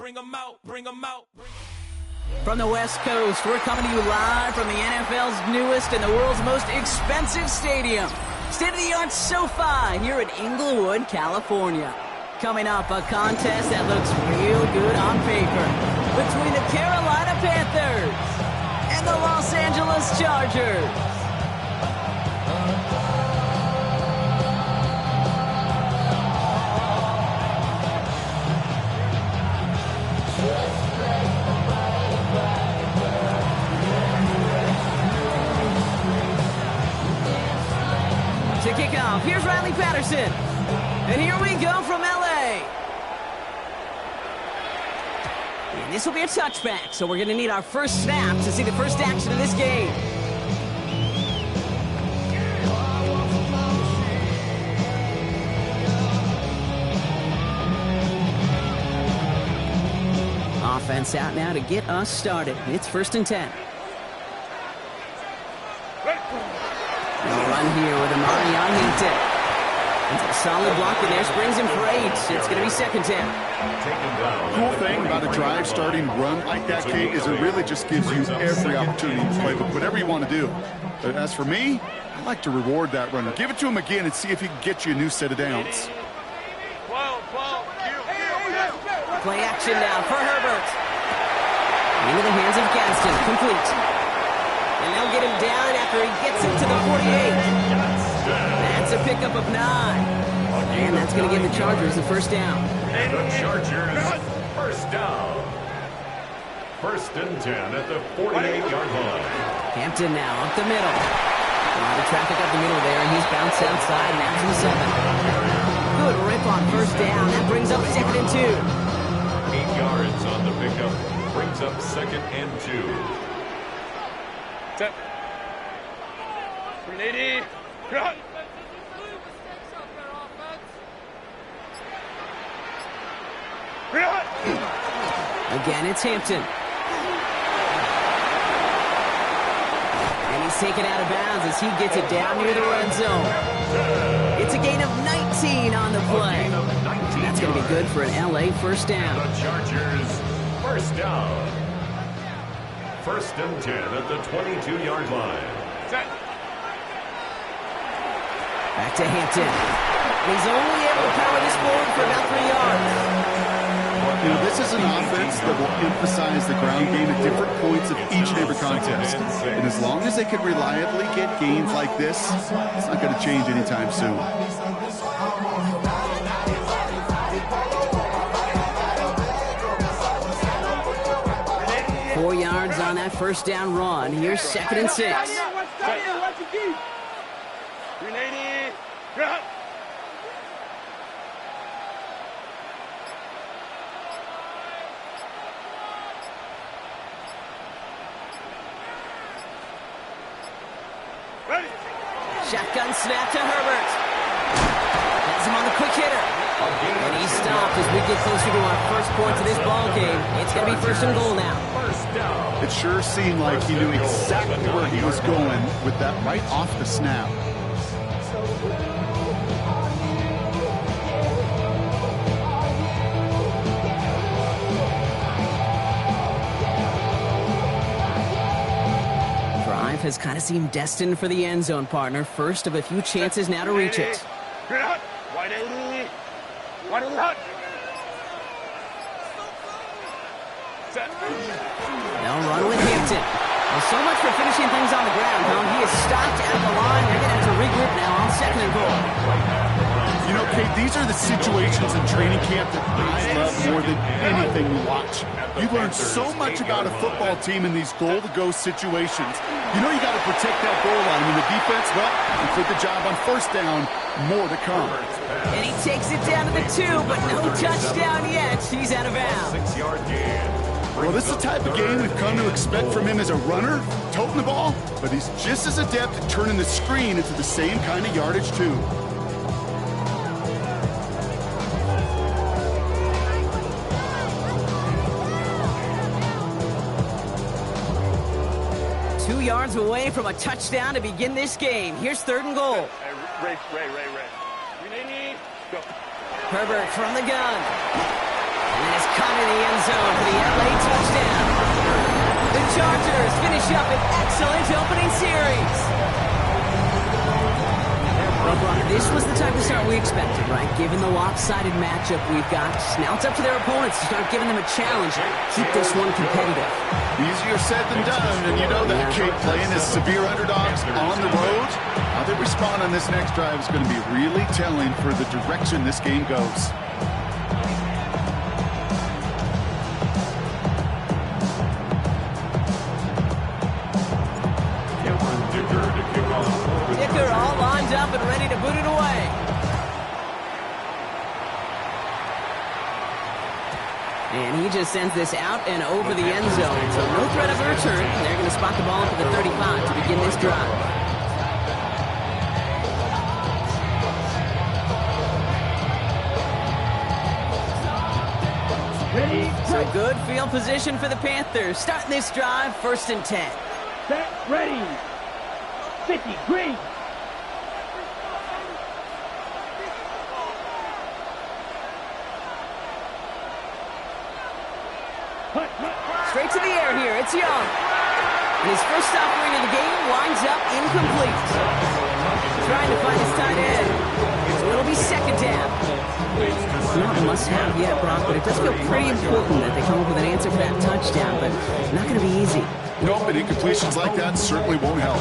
bring them out, bring them out. From the West Coast, we're coming to you live from the NFL's newest and the world's most expensive stadium. State-of-the-art SoFi here in Inglewood, California. Coming up, a contest that looks real good on paper between the Carolina Panthers and the Los Angeles Chargers. To kick off, here's Riley Patterson. And here we go from L.A. And this will be a touchback, so we're going to need our first snap to see the first action of this game. Offense out now to get us started. It's 1st and 10. Run here with Amari on Hinton. A solid block in there, springs him for 8. It's going to be 2nd down. Cool thing about a drive starting run like that, Kate, is it really just gives you every opportunity to play with whatever you want to do. But as for me, I like to reward that runner. Give it to him again and see if he can get you a new set of downs. Play action now for Herbert. Into the hands of Gaston, complete. And they'll get him down after he gets it to the 48. That's a pickup of 9. And that's going to give the Chargers the first down. The Chargers, first down. 1st and 10 at the 48-yard line. Hampton now up the middle. A lot of traffic up the middle there, and he's bounced outside, and out to the 7. Good rip on 1st down. That brings up 2nd and 2. 8 yards on the pickup. Brings up 2nd and 2. Set. 380. Cut. Again, it's Hampton. And he's taken out of bounds as he gets it down near the red zone. It's a gain of 19 on the play. That's going to be good for an LA first down. The Chargers, first down. 1st and 10 at the 22-yard line. Set. Back to Hampton. He's only able to power this forward for about 3 yards. You know, this is an offense that will emphasize the ground game at different points of each and every contest. And as long as they can reliably get gains like this, it's not going to change anytime soon. Four yards on that first down run. Here's 2nd and 6. 380. Cut. Shotgun snap to Herbert. Has him on the quick hitter. And he's stopped as we get closer to our first points of this ball game. It's going to be 1st and goal now. It sure seemed like he knew exactly where he was going with that right off the snap. Has kind of seemed destined for the end zone, partner. First of a few chances now to reach it. Wide 80. Wide 80. Set. They'll run with Hampton. Well, so much for finishing things on the ground, huh? He is stopped at the line. They're going to have to regroup now on 2nd and goal. You know, Kate, these are the situations in training camp that I love more than anything we watch. You learn so much about a football team in these goal-to-go situations. You know you got to protect that goal line. And the defense, well, you did the job on 1st down. More to come. And he takes it down to the 2, but no touchdown yet. He's out of bounds. 6-yard gain. Well, this is the type of game we've come to expect from him as a runner, toting the ball, but he's just as adept at turning the screen into the same kind of yardage, too. Yards away from a touchdown to begin this game. Here's 3rd and goal. Ray. 380. Go. Herbert from the gun. And it's caught in the end zone for the LA touchdown. The Chargers finish up an excellent opening series. Well, Brock, this was the type of start we expected, right? Given the lopsided matchup we've got, now it's up to their opponents to start giving them a challenge. Keep this one competitive. Easier said than done, and you know that, Kate. Playing as severe underdogs on the road, how they respond on this next drive is going to be really telling for the direction this game goes. Dicker all lined up and ready to boot it away. And he just sends this out and over the end zone. So no threat of a return. They're going to spot the ball for the 35 to begin this drive. So good field position for the Panthers. Starting this drive, 1st and 10. Set, ready. 50, green. Straight to the air here. It's Young. And his first offering of the game winds up incomplete. Trying to find his tight end. So it'll be 2nd down. Not a must-have yet, Brock, but it does feel pretty important that they come up with an answer for that touchdown, but not going to be easy. Nope, but incompletions like that certainly won't help.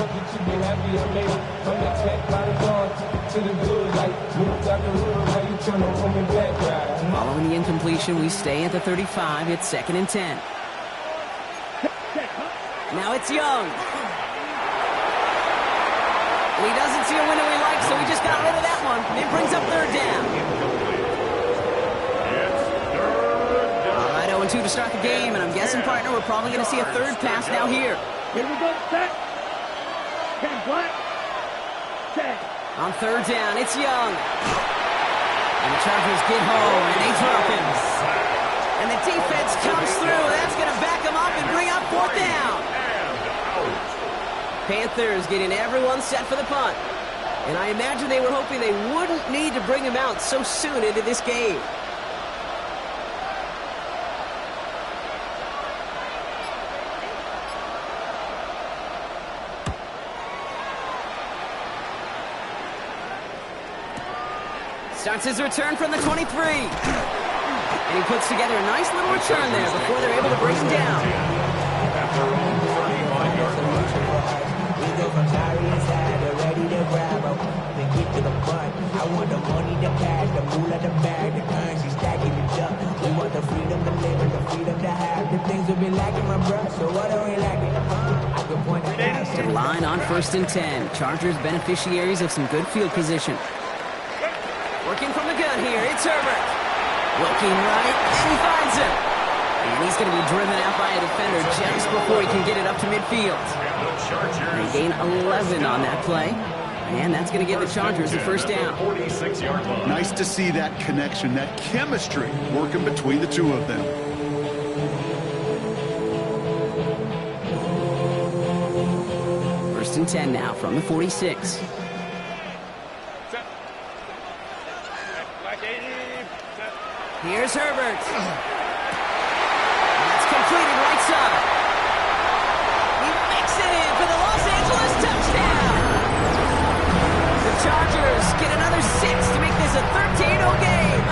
Following the incompletion, we stay at the 35. It's 2nd and 10. Now it's Young. And he doesn't see a window he likes, so he just got rid of that one. It brings up 3rd down. All right, 0-2 to start the game, and I'm guessing, partner, we're probably going to see a 3rd pass now here. Here we go, set. 10, black. Set. On 3rd down, it's Young. And the Chargers get home, and they drop him. And the defense comes through. That's going to back him up and bring up 4th down. Panthers getting everyone set for the punt. And I imagine they were hoping they wouldn't need to bring him out so soon into this game. Starts his return from the 23. And he puts together a nice little return there before they're able to bring him down. At their own 35-yard line. We go from sorry inside to ready to grab up and get to the front. I want the money, the cash, the moolah, the bag, the currency stacking it up. We want the freedom to live and the freedom to have. The things we've been lacking, my bruh, so what are we lacking? I can point it out. To the line on 1st and 10. Chargers beneficiaries of some good field position. Working from the gun here, it's Herbert. Looking right, and he finds him. And he's going to be driven out by a defender just before he can get it up to midfield. They gain 11 on that play. And that's going to give the Chargers a 1st down. 46-yard line. Nice to see that connection, that chemistry working between the two of them. First and 10 now from the 46. Set. Black 80. Set. Here's Herbert. That's completed right side. He makes it in for the Los Angeles touchdown. The Chargers get another 6 to make this a 13-0 game.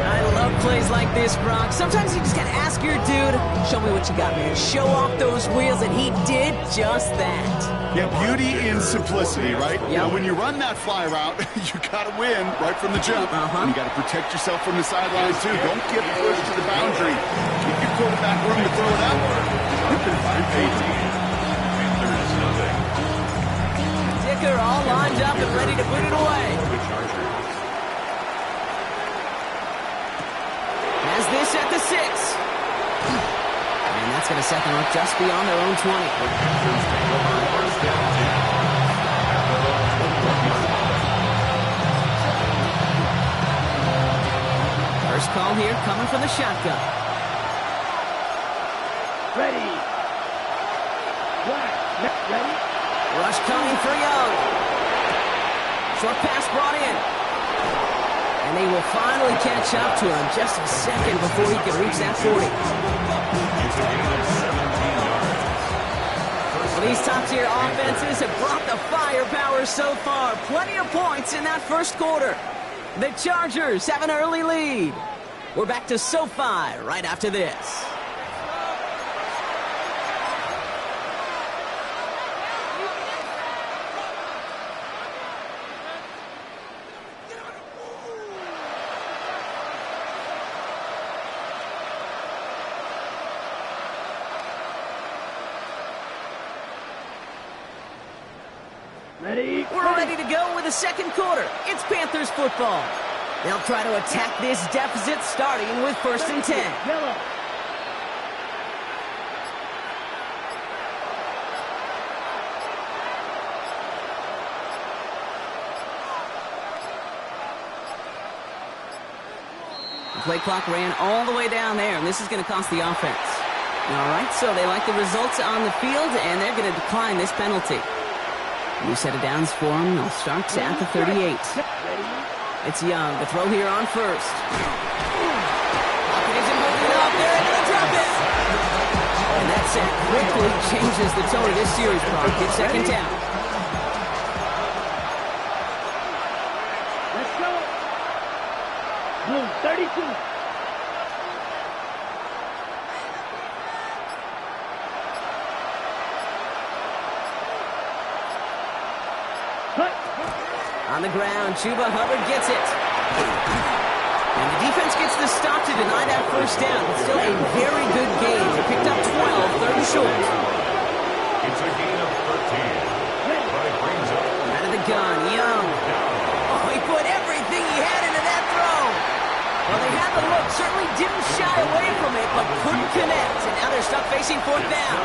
I love plays like this, Brock. Sometimes you just gotta ask your dude, show me what you got, man. Show off those wheels, and he did just that. Yeah, beauty in simplicity, right? Yep. Now, when you run that fly route, you got to win right from the jump. And you got to protect yourself from the sideline, too. Don't get pushed to the boundary. Keep your quarterback room to throw it up. You can find Peyton. Dicker all lined up and ready to put it away. Has this at the 6. And that's going to set them up just beyond their own 20. First call here coming from the shotgun. Ready. Black. Ready. Rush coming for Young. Short pass brought in. And they will finally catch up to him just a second before he can reach that 40. Well, these top-tier offenses have brought the firepower so far. Plenty of points in that first quarter. The Chargers have an early lead. We're back to SoFi right after this. We're ready to go with the second quarter. It's Panthers football. They'll try to attack this deficit starting with 1st and 10. Yellow. The play clock ran all the way down there, and this is going to cost the offense. All right, so they like the results on the field, and they're going to decline this penalty. New set of downs for them. They'll start at the 38. It's Young. The throw here on 1st. Hopkins holding it up. They're going to drop it. And that set quickly changes the tone of this series, Brock. It's 2nd down. Let's go. Blue, 32. On the ground, Chuba Hubbard gets it. And the defense gets the stop to deny that 1st down. But still a very good game. They picked up 12, 3rd and short. It's a gain of 13. But it brings up Out of the gun, Young. Oh, he put everything he had into that throw. Well, they had the look. Certainly didn't shy away from it, but couldn't connect. And now they're stuck facing 4th down.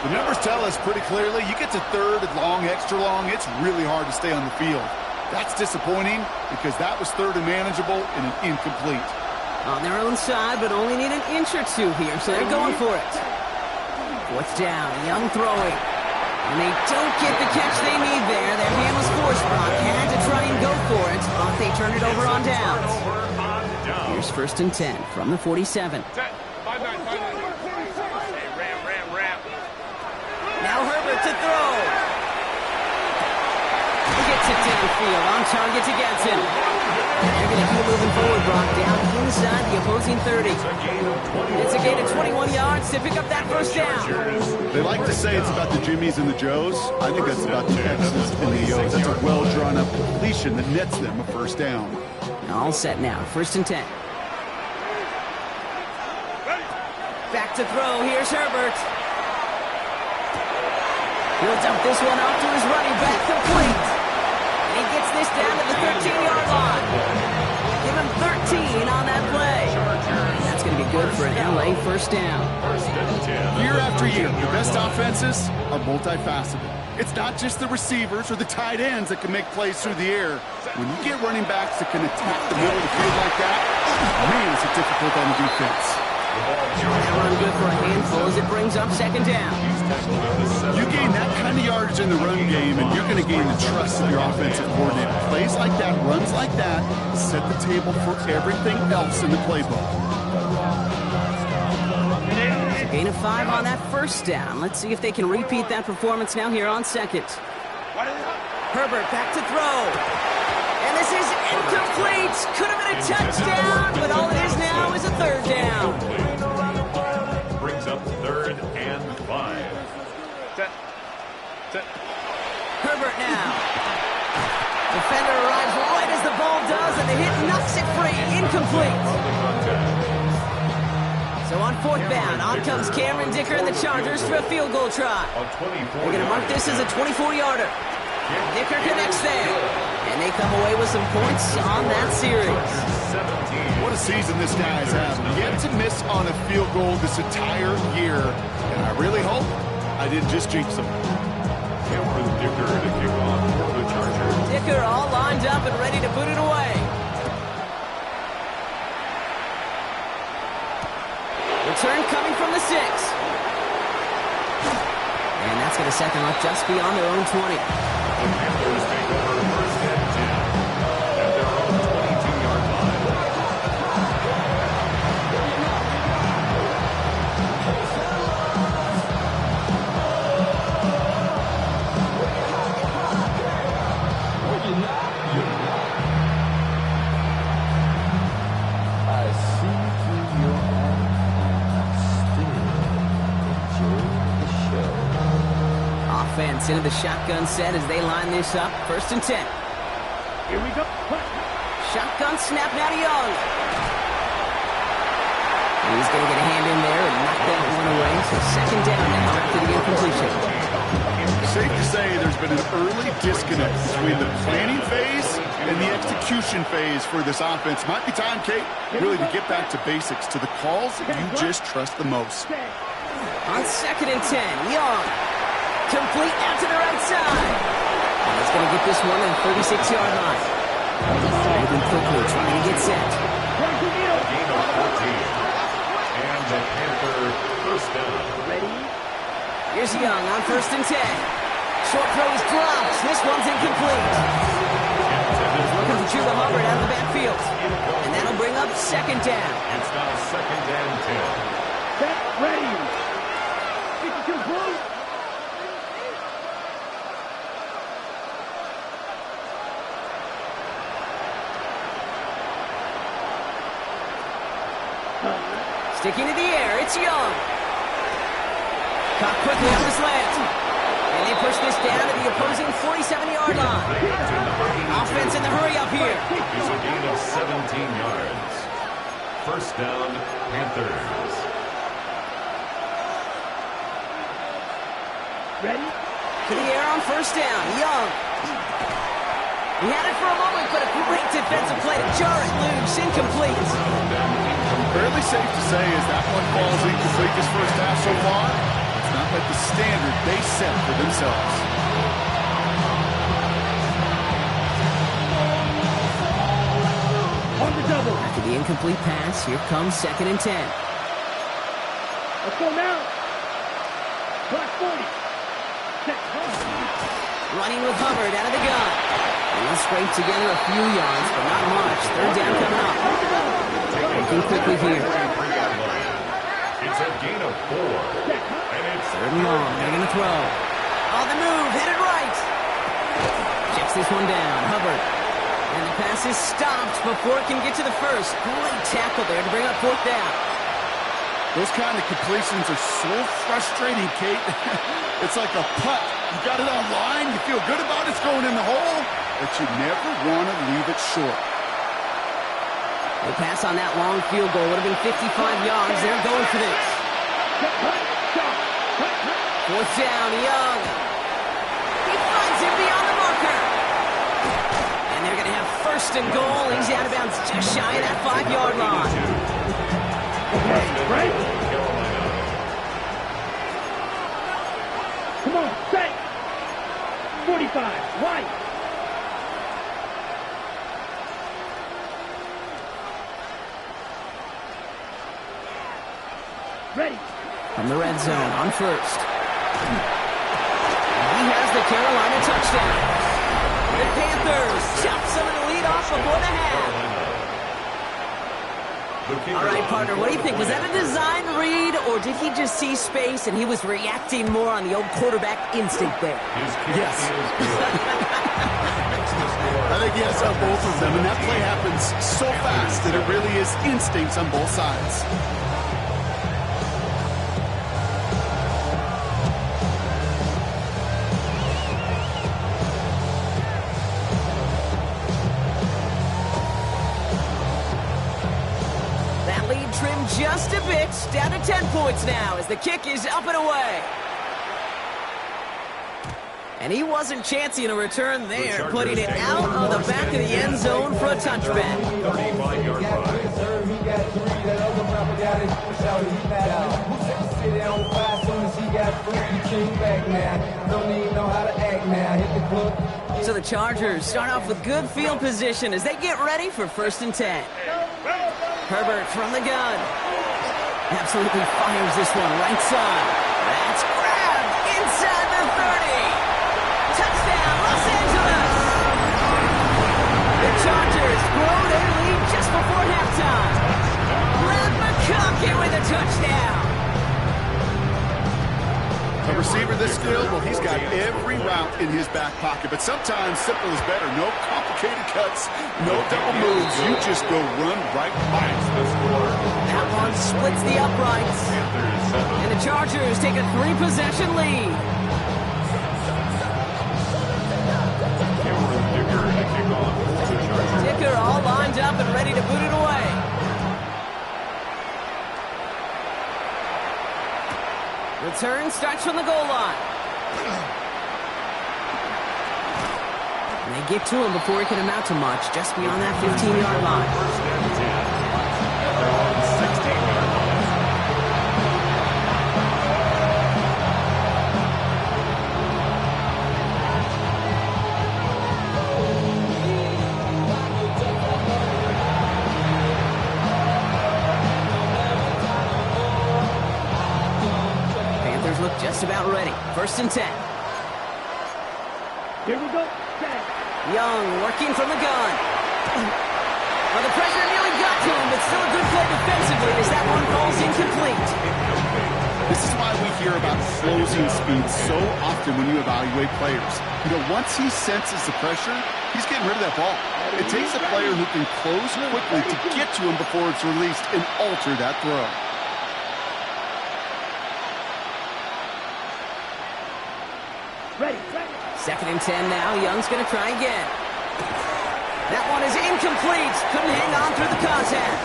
The numbers tell us pretty clearly, you get to 3rd and long, extra long, it's really hard to stay on the field. That's disappointing because that was 3rd and manageable and an incomplete. On their own side, but only need an inch or two here, so they're going for it. 4th down, Young throwing. And they don't get the catch they need there. Their hand was forced. Brock had to try and go for it, but they turn it over on downs. Here's 1st and 10 from the 47. Now Herbert to throw. He gets it downfield, on target to Getson. They're going to keep moving forward, Brock, down inside the opposing 30. It's a gain of 21 yards to pick up that 1st down. They like to say it's about the Jimmies and the Joes. I think that's about the X's and the O's. That's a well-drawn-up completion that nets them a 1st down. All set now, 1st and 10. Back to throw, here's Herbert. He'll dump this one off to his running back, complete. And he gets this down to the 13-yard line. Give him 13 on that play. And that's going to be good for an LA 1st down. Year after year, the best offenses are multifaceted. It's not just the receivers or the tight ends that can make plays through the air. When you get running backs that can attack the middle of the field like that, man, is it difficult on the defense. Run good for a handful as it brings up 2nd down. You gain that kind of yardage in the run game, and you're going to gain the trust of your offensive coordinator. Plays like that, runs like that, set the table for everything else in the playbook. Gain of 5 on that 1st down. Let's see if they can repeat that performance now here on 2nd. Herbert back to throw. And this is incomplete. Could have been a touchdown, but all it is now is a 3rd down. brings up 3rd and 5. Herbert now. Defender arrives right as the ball does, and the hit knocks it free. Incomplete. So on 4th down, on comes Cameron Dicker and the Chargers for a field goal try. They're going to mark this as a 24-yarder. Dicker connects there. And they come away with some points on that series. What a season this guy has had. Yet to miss on a field goal this entire year. And I really hope I didn't just jinx him. Cameron Dicker to kick off for the Chargers. Dicker all lined up and ready to boot it away. Return coming from the 6. And that's going to set them up just beyond their own 20. The Panthers take over 1st and 10 at their own 22. defense into the shotgun set as they line this up. 1st and 10. Here we go. Shotgun snap now to Young. He's going to get a hand in there and knock that one away. So 2nd down now after the incompletion. Safe to say there's been an early disconnect between the planning phase and the execution phase for this offense. Might be time, Kate, really to get back to basics, to the calls that you just trust the most. On 2nd and 10, Young. Complete out to the right side. And he's going to get this one at the 36-yard line. Moving quickly, trying to get set. Gain of 14. And the Panther 1st down. Ready? Here's Young on 1st and 10. Short throw is dropped. This one's incomplete. He's looking for Chuba Hubbard out of the backfield. And that'll bring up 2nd down. It's now 2nd and 10. Set. Ready. 52 blue. Sticking to the air, it's Young. Caught quickly on the slant. And they push this down to the opposing 47-yard line. Offense in the hurry up here. It's a gain of 17 yards. 1st down, Panthers. Ready? To the air on 1st down, Young. He had it for a moment, but a great defensive play to jar it loose. Incomplete. Fairly safe to say as that one falls incomplete this 1st half so far, it's not like the standard they set for themselves. On the double. After the incomplete pass, here comes 2nd and 10. Let's go now. Clock 40. Set. Running with Hubbard out of the gun. And he'll scrape together a few yards, but not much. 3rd down coming up. Looking quickly here. It's a gain of 4. And it's 3rd and long. They're going to throw. On the move, headed right. Checks this one down. Hubbard. And the pass is stopped before it can get to the 1st. Great tackle there to bring up 4th down. Those kind of completions are so frustrating, Kate. It's like a putt. You got it on line, you feel good about it's going in the hole, but you never want to leave it short. The pass on that long field goal would have been 55 yards. They're going for this. 4th down, Young. He finds him beyond the marker. And they're going to have 1st and goal. He's out of bounds just shy of that 5-yard line. Right? Come on, set. 45, right. Ready. From the red zone on 1st. He has the Carolina touchdown. The Panthers chop some of the lead off before the half. All right, partner, what do you think? Was that a design read, or did he just see space and he was reacting more on the old quarterback instinct there? Yes. I think yes on both of them, and that play happens so fast that it really is instincts on both sides. Trimmed just a bit, down to 10 points now as the kick is up and away. And he wasn't chancing a return there, putting it out on the back of the end zone for a touchback. 35-yard run. So the Chargers start off with good field position as they get ready for 1st and 10. Herbert from the gun. Absolutely fires this one right side. That's grabbed inside the 30. Touchdown, Los Angeles. The Chargers grow their lead just before halftime. Brad McConkey with a touchdown. A receiver this skilled, well, he's got every route in his back pocket. But sometimes simple is better. No complicated cuts, no double moves. You just go run right by it. That one splits the uprights. And the Chargers take a 3-possession lead. Return starts from the goal line. And they get to him before he can amount to much, just beyond that 15-yard line. First and 10 at their own 16-yard line. Panthers look just about ready. First and 10. Here we go. Set. Young working from the gun. Well, the pressure nearly got to him, but still a good play defensively as that one falls incomplete. This is why we hear about closing speed so often when you evaluate players. You know, once he senses the pressure, he's getting rid of that ball. It takes a player who can close quickly to get to him before it's released and alter that throw. Ready. Ready. Second and 10 now. Young's going to try again. That one is incomplete. Couldn't hang on through the contact.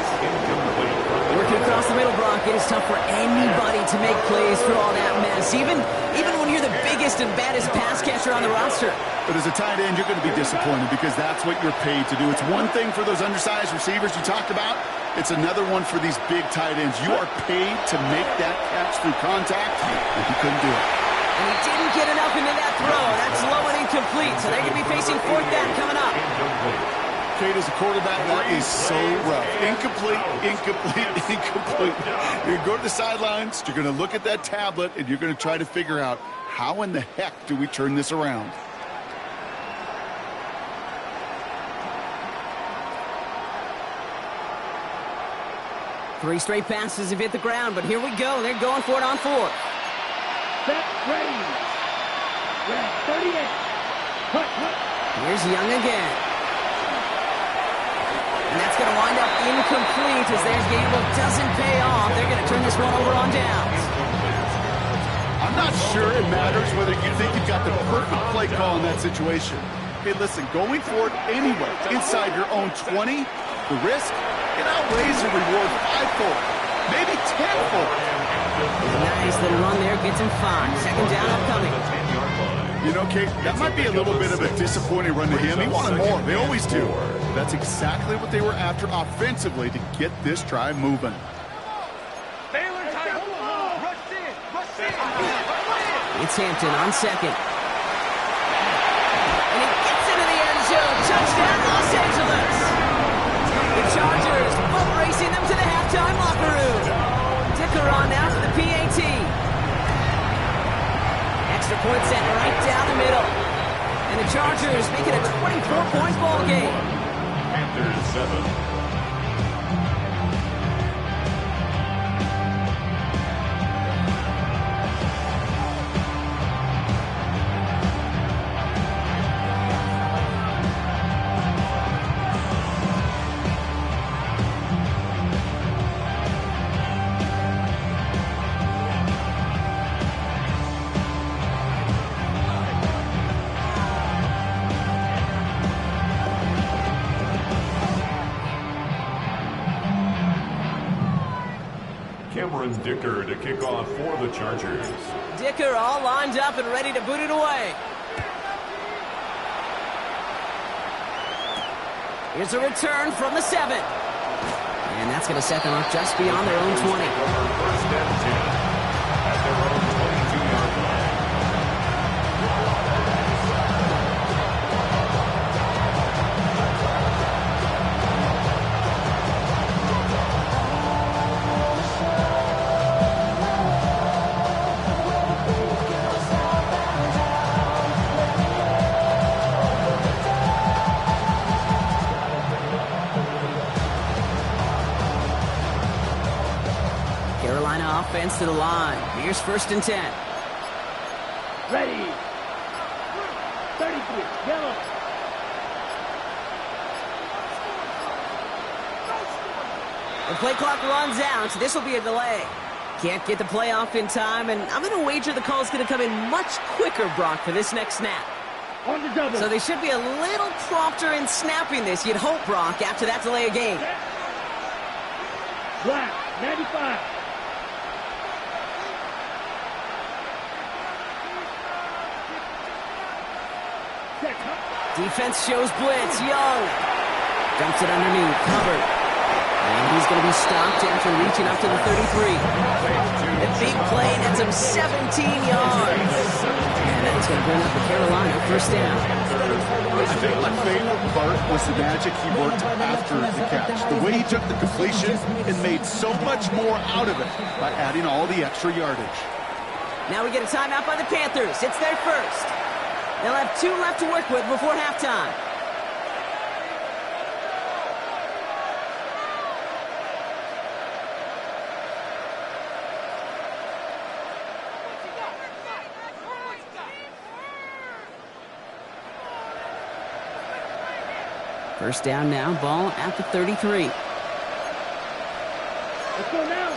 Working across the middle, Brock, it is tough for anybody to make plays through all that mess, even when you're the biggest and baddest pass catcher on the roster. But as a tight end, you're going to be disappointed because that's what you're paid to do. It's one thing for those undersized receivers you talked about. It's another one for these big tight ends. You are paid to make that catch through contact, and he couldn't do it. And he didn't get enough into that throw. That's low and incomplete, so they're going to be facing fourth down coming up. Kate, as a quarterback, that is so rough. Incomplete, incomplete, incomplete. You're going to go to the sidelines, you're going to look at that tablet, and you're going to try to figure out how in the heck do we turn this around. Three straight passes have hit the ground, but here we go. They're going for it on fourth. Set. Ready. Red. 38. Hut. Here's Young again. And that's going to wind up incomplete as their game doesn't pay off. They're going to turn this one over on downs. I'm not sure it matters whether you think you've got the perfect play call in that situation. Hey, listen, going for it anyway, inside your own 20, the risk, it outweighs the reward fivefold, maybe tenfold. Nice little run there, gets him 5. Second down upcoming. You know, Kate, that might be a little bit of a disappointing run to him. He wanted more. They always do. That's exactly what they were after offensively to get this drive moving. It's Hampton on second. And he gets into the end zone. Touchdown, Los Angeles. The Chargers boat racing them to the halftime locker room. Dicker on now for the PAT. Extra point set right down the middle. And the Chargers make it a 24-point ball game. Panthers 7. Dicker to kick off for the Chargers. Dicker all lined up and ready to boot it away. Here's a return from the 7. And that's going to set them up just beyond their own 20. First and 10 at their own 22-yard line. Offense to the line. Here's first and 10. Ready. 33. Yellow. The play clock runs out. This will be a delay. Can't get the play off in time, and I'm going to wager the call is going to come in much quicker, Brock, for this next snap. On the double. So they should be a little prompter in snapping this, you'd hope, Brock, after that delay of game. Black. 95. Defense shows blitz. Young dumps it underneath. Hubbard. And he's going to be stopped after reaching up to the 33. A big play nets him 17 yards. And that's going to bring up the Carolina first down. I think my favorite part was the magic he worked after the catch. The way he took the completion and made so much more out of it by adding all the extra yardage. Now we get a timeout by the Panthers. It's their first. They'll have 2 left to work with before halftime. First down now, ball at the 33. Let's go now.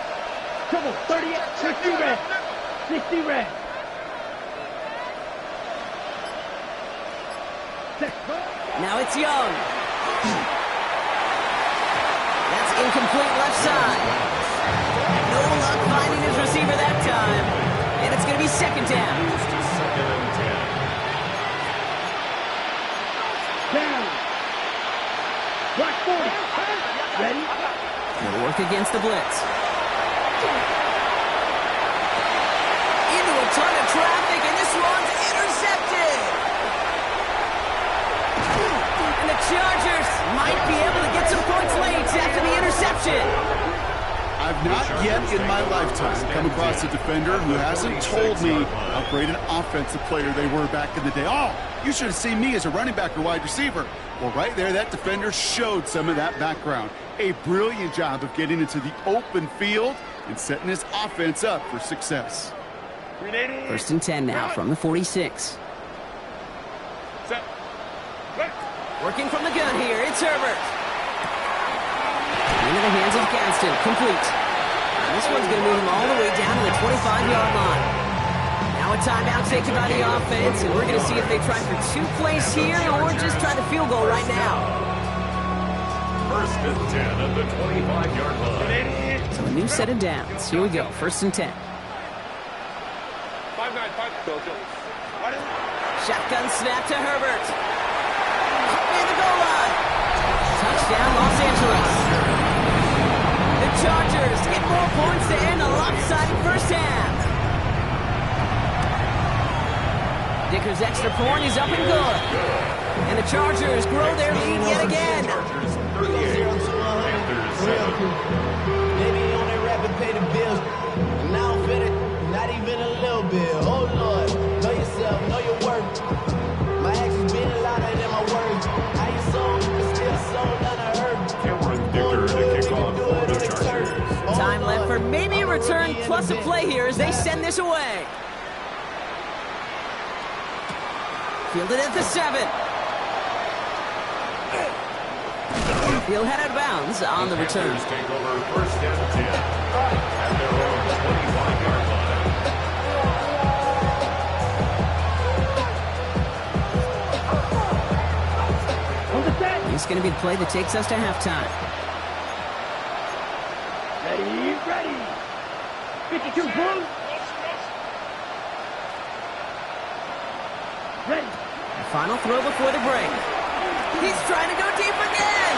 Come on, 38, 60 red. 60 red. Now it's Young. That's incomplete left side. No luck finding his receiver that time. And it's going to be second down. Second and 10. Down. Black 40. Ready? He'll work against the blitz. Into a ton of traffic, and this one's intercepted. And the Chargers might be able to get some points late after the interception. I've not yet in my lifetime come across a defender who hasn't told me how great an offensive player they were back in the day. Oh, you should have seen me as a running back or wide receiver. Well, right there, that defender showed some of that background. A brilliant job of getting into the open field and setting his offense up for success. First and 10 now from the 46. Working from the gun here, it's Herbert. Into the hands of Gaston, complete. And this one's going to move him all the way down to the 25-yard line. Now a timeout taken by the offense, and we're going to see if they try for 2 plays here or just try the field goal right now. First and 10 at the 25-yard line. So a new set of downs. Here we go, first and 10. Shotgun snap to Herbert. Near the goal line. Touchdown, Los Angeles. The Chargers get more points to end a lopsided first half. Dicker's extra point is up and good. And the Chargers grow their lead yet again. Chargers 38, Panthers 7. Maybe on that rap and pay the bills. And I don't fit it, not even a little bit. Oh Lord, know yourself, know your worth. My actions being louder than my words. How you sold, but still sold unheard. Cameron Dicker to kick off for the Chargers. Time left for maybe a return plus a play here as they send this away. Fielded at the 7. He'll head out of bounds on the return. Panthers take over first and 10 at their own 25-yard line. On the set. It's going to be the play that takes us to halftime. Ready, ready. 52 Bulls. Ready. Final throw before the break. He's trying to go deep again.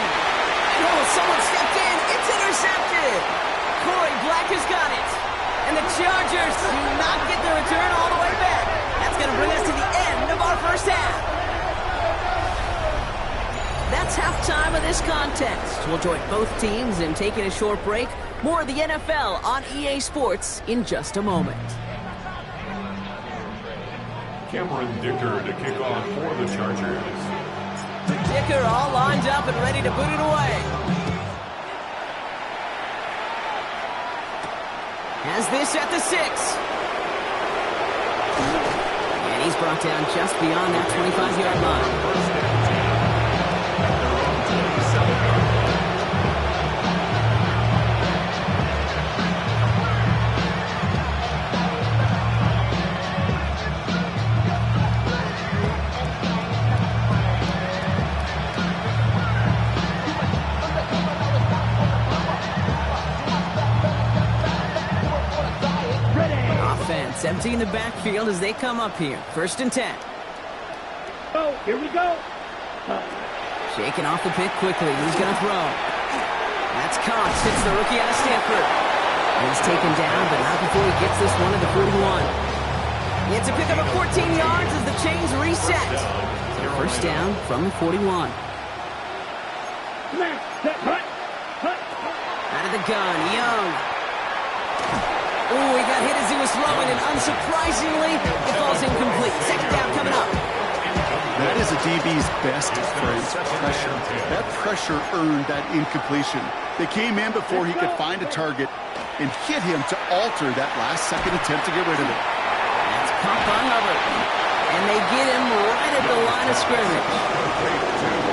And oh, someone stepped in. It's intercepted. Corey Black has got it. And the Chargers do not get the return all the way back. That's going to bring us to the end of our first half. That's halftime of this contest. We'll join both teams in taking a short break. More of the NFL on EA Sports in just a moment. Cameron Dicker to kick off for the Chargers. Dicker all lined up and ready to boot it away. Has this at the 6. And he's brought down just beyond that 25-yard line. First and 10 at their own 27-yard line. Emptying the backfield as they come up here. First and 10. Oh, here we go. Shaking off the pick quickly. Who's going to throw? That's Cox. Hits the rookie out of Stanford. He's taken down, but not before he gets this one at the 41. It's a pickup of 14 yards as the chains reset. First down from the 41. Out of the gun, Young. Ooh, he got hit as he was throwing, and unsurprisingly, it falls incomplete. Second down coming up. That is a DB's best phrase, pressure. That pressure earned that incompletion. They came in before he could find a target and hit him to alter that last-second attempt to get rid of it. That's caught by Hubbard. And they get him right at the line of scrimmage.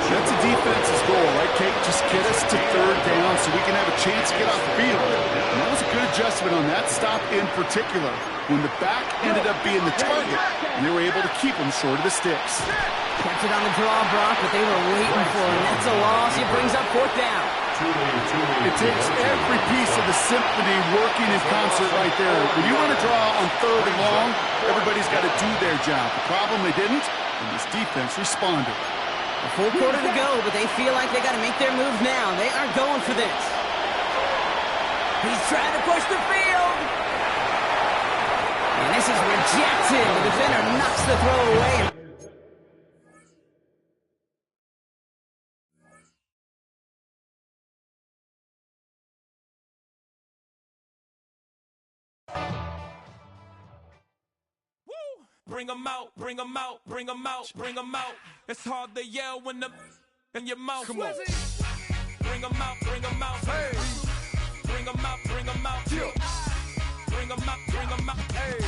That's a defense's goal, right, Kate? Just get us to third down so we can have a chance to get off the field. And that was a good adjustment on that stop in particular, when the back ended up being the target, and they were able to keep him short of the sticks. Kept it on the draw, Brock, but they were waiting for him. That's a loss. It brings up fourth down. It takes every piece of the symphony working in concert right there. When you run a draw on third and long, everybody's got to do their job. The problem, they didn't, and this defense responded. A full quarter to go, but they feel like they got to make their move now. They are going for this. He's trying to push the field. And this is rejected. The defender knocks the throw away. Bring 'em out, bring 'em out, bring 'em out, bring 'em out. It's hard to yell when the in your mouth. Come on. Bring 'em out, bring 'em out. Hey. Bring 'em out, bring 'em out. Yeah. Bring 'em out, bring 'em out. Hey.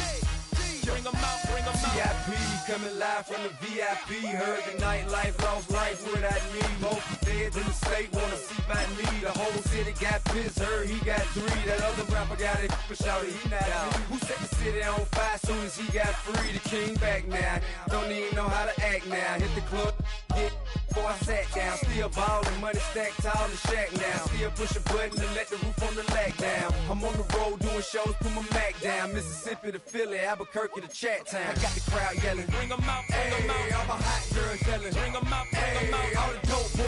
Bring 'em out, bring 'em out. VIP coming live from the VIP. Heard the nightlife, lost life without me. Most feds in the state wanna see by me. The whole city got pissed, heard he got 3. That other rapper got it for shouty, he not out. Who set the city on fire soon as he got free? The king back now, don't even know how to act now. Hit the club, get before I sat down. Still ballin', money stacked tall in the shack now. Still push a button and let the roof on the lack down. I'm on the road doing shows, put my Mac down. Mississippi to Philly, Albuquerque to Chat Town. I got the crowd yelling, Bring 'em out, bring 'em out. all my hot girls yelling, Bring 'em out, bring 'em out. all the dope boys.